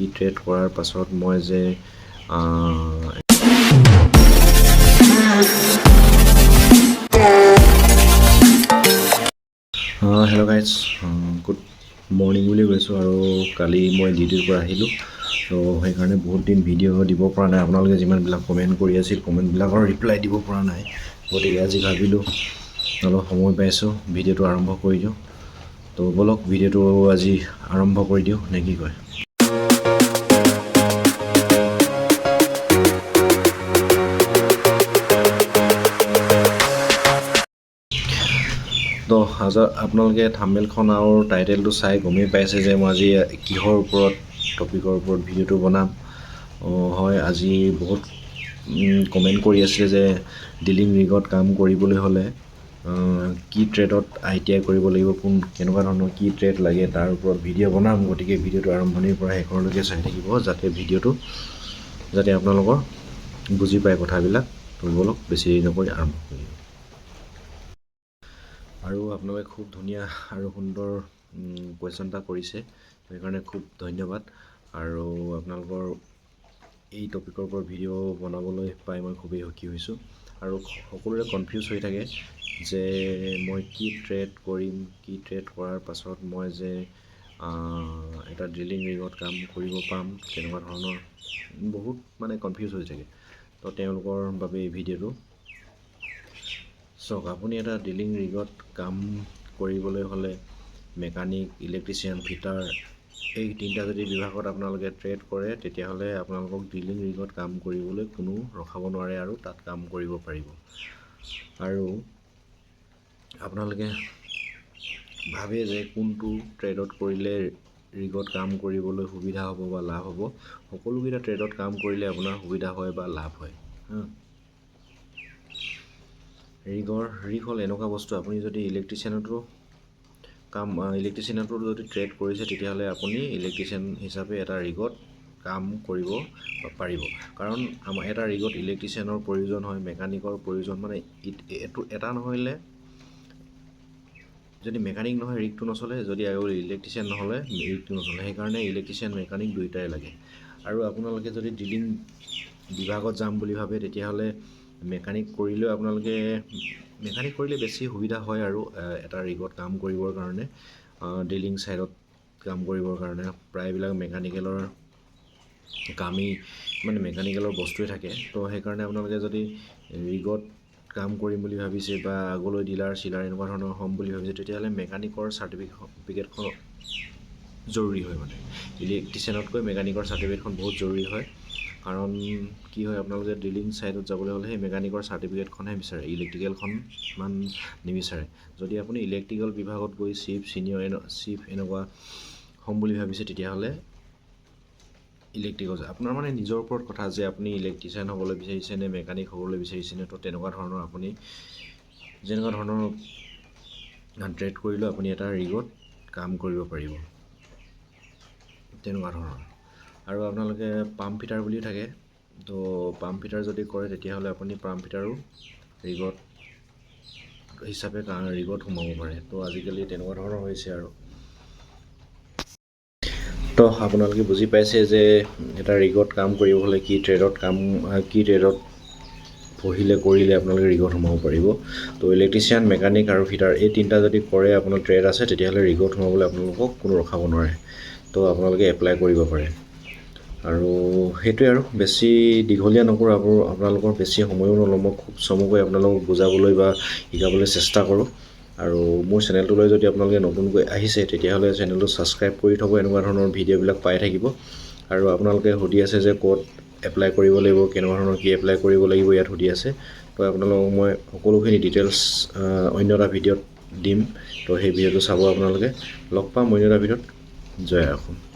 কি ট্ৰেড কৰাৰ পাছত মই যে হেল্ল' গাইজ, গুড মৰ্ণিং বুলি কৈছোঁ। আৰু কালি মই ডিউটিৰ পৰা আহিলোঁ, তো সেইকাৰণে বহুত দিন ভিডিঅ' দিব পৰা নাই। আপোনালোকে যিমানবিলাক কমেণ্ট কৰি আছিল, কমেণ্টবিলাকৰ ৰিপ্লাই দিব পৰা নাই। গতিকে আজি ভাবিলোঁ অলপ সময় পাইছোঁ, ভিডিঅ'টো আৰম্ভ কৰি দিওঁ। তো ব'লক ভিডিঅ'টো আজি আৰম্ভ কৰি দিওঁ, নে কি কয়? তো আপোনালোকে থাম্বনেইলখন আৰু টাইটেলটো চাই গমেই পাইছে যে মই আজি কিহৰ ওপৰত টপিকৰ ওপৰত ভিডিঅ'টো বনাম। হয়, আজি বহুত কমেণ্ট কৰি আছিলে যে ডিলিং ৰিগত কাম কৰিবলৈ হ'লে কি ট্ৰেডত ITI কৰিব লাগিব, কেনেকুৱা ধৰণৰ কি ট্ৰেড লাগে তাৰ ওপৰত ভিডিঅ' বনাম। গতিকে ভিডিঅ'টো আৰম্ভণিৰ পৰা শেষৰলৈকে চাই থাকিব, যাতে আপোনালোকৰ বুজি পায় কথাবিলাক। তো ব'লক বেছি দেৰি নকৰি আৰম্ভ কৰিব। আৰু আপোনালোকে খুব ধুনীয়া আৰু সুন্দৰ কুৱেশ্যন এটা কৰিছে, সেইকাৰণে খুব ধন্যবাদ। আৰু আপোনালোকৰ এই টপিকৰ ওপৰত ভিডিঅ' বনাবলৈ পাই মই খুবেই সুখী হৈছোঁ। আৰু সকলোৰে কনফিউজ হৈ থাকে যে মই কি ট্ৰেড কৰিম, কি ট্ৰেড কৰাৰ পাছত মই যে এটা ড্ৰিলিং ৰিগত কাম কৰিব পাম, কেনেকুৱা ধৰণৰ বহুত কনফিউজ হৈ থাকে। তো তেওঁলোকৰ বাবে এই ভিডিঅ'টো চাওক। আপুনি এটা ড্ৰিলিং ৰিগত কাম কৰিবলৈ হ'লে মেকানিক, ইলেক্ট্ৰিচিয়ান, ফিটাৰ, এই তিনিটা যদি বিভাগত আপোনালোকে ট্ৰেড কৰে, তেতিয়াহ'লে আপোনালোকক ড্ৰিলিং ৰিগত কাম কৰিবলৈ কোনো ৰখাব নোৱাৰে আৰু তাত কাম কৰিব পাৰিব। আৰু আপোনালোকে ভাবে যে কোনটো ট্ৰেডত কৰিলে ৰিগত কাম কৰিবলৈ সুবিধা হ'ব বা লাভ হ'ব। সকলোকেইটা ট্ৰেডত কাম কৰিলে আপোনাৰ সুবিধা হয় বা লাভ হয়। ৰিগ হ'ল এনেকুৱা বস্তু, আপুনি যদি ইলেক্ট্ৰিচিয়ানতো যদি ট্ৰেড কৰিছে, তেতিয়াহ'লে আপুনি ইলেক্ট্ৰিচিয়ান হিচাপে এটা ৰিগত কাম কৰিব পাৰিব। কাৰণ আমাৰ এটা ৰিগত ইলেক্ট্ৰিচিয়ানৰ প্ৰয়োজন হয়, মেকানিকৰ প্ৰয়োজন। এইটো এটা নহ'লে, যদি মেকানিক নহয় ৰিগটো নচলে, যদি ইলেক্ট্ৰিচিয়ান নহ'লে ৰিগটো নচলে। সেইকাৰণে ইলেক্ট্ৰিচিয়ান, মেকানিক দুয়োটাই লাগে। আৰু আপোনালোকে যদি ড্ৰিলিং বিভাগত যাম বুলি ভাবে, তেতিয়াহ'লে মেকানিক কৰিলে বেছি সুবিধা হয় আৰু এটা ৰিগত কাম কৰিবৰ কাৰণে, ড্ৰিলিং ছাইডত কাম কৰিবৰ কাৰণে প্ৰায়বিলাক মেকানিকেলৰ কামেই মেকানিকেলৰ বস্তুৱে থাকে। তো সেইকাৰণে আপোনালোকে যদি ৰিগত কাম কৰিম বুলি ভাবিছে বা আগলৈ ডিলাৰ এনেকুৱা ধৰণৰ হ'ম বুলি ভাবিছে, তেতিয়াহ'লে মেকানিকৰ চাৰ্টিফিকেটখন জৰুৰী হয়। ইলেক্ট্ৰিচিয়ানতকৈ মেকানিকৰ চাৰ্টিফিকেটখন বহুত জৰুৰী হয়। কাৰণ কি হয়, আপোনালোকে ড্ৰিলিং ছাইডত যাবলৈ হ'লে সেই মেকানিকৰ চাৰ্টিফিকেটখনহে বিচাৰে, ইলেক্ট্ৰিকেলখন ইমান নিবিচাৰে। যদি আপুনি ইলেক্ট্ৰিকেল বিভাগত গৈ চিফ এনেকুৱা হ'ম বুলি ভাবিছে, তেতিয়াহ'লে ইলেক্ট্ৰিকেল আপোনাৰ নিজৰ ওপৰত কথা যে আপুনি ইলেক্ট্ৰিচিয়ান হ'বলৈ বিচাৰিছে নে মেকানিক হ'বলৈ বিচাৰিছে নে। তো তেনেকুৱা ধৰণৰ আপুনি যেনেকুৱা ধৰণৰ ট্ৰেড কৰিলেও আপুনি এটা ৰিগত কাম কৰিব পাৰিব, তেনেকুৱা ধৰণৰ। আৰু আপোনালোকে পাম্প ফিটাৰ বুলিও থাকে। তো পাম্প ফিটাৰ যদি কৰে, তেতিয়াহ'লে আপুনি পাম্প ফিটাৰো ৰিগত হিচাপে ৰিগত সোমাব পাৰে। তো আজিকালি তেনেকুৱা ধৰণৰ হৈছে। আৰু তো আপোনালোকে বুজি পাইছে যে এটা ৰিগত কাম কৰিব হ'লে কি ট্ৰেডত কৰিলে আপোনালোকে ৰিগত সোমাব পাৰিব। তো ইলেক্ট্ৰিচিয়ান, মেকানিক আৰু ফিটাৰ এই তিনিটা যদি কৰে আপোনাৰ ট্ৰেড আছে, তেতিয়াহ'লে ৰিগত সোমাবলৈ আপোনালোকক কোনো ৰখাব নোৱাৰে। তো আপোনালোকে এপ্লাই কৰিব পাৰে। আৰু সেইটোৱে, আৰু বেছি দীঘলীয়া নকৰোঁ, আপোনালোকৰ বেছি সময়ো নলওঁ। মই খুব চমুকৈ আপোনালোকক বুজাবলৈ বা শিকাবলৈ চেষ্টা কৰোঁ। আৰু মোৰ চেনেলটোলৈ যদি আপোনালোকে নতুনকৈ আহিছে, তেতিয়াহ'লে চেনেলটো ছাবস্ক্ৰাইব কৰি থ'ব, এনেকুৱা ধৰণৰ ভিডিঅ'বিলাক পাই থাকিব। আৰু আপোনালোকে সুধি আছে যে ক'ত এপ্লাই কৰিব লাগিব, কেনেকুৱা ধৰণৰ কি এপ্লাই কৰিব লাগিব, ইয়াত সুধি আছে। তো আপোনালোকক মই সকলোখিনি ডিটেইলছ অন্য এটা ভিডিঅ'ত দিম। তো সেই ভিডিঅ'টো চাব আপোনালোকে। লগ পাম অন্য এটা ভিডিঅ'ত। জয় অসম।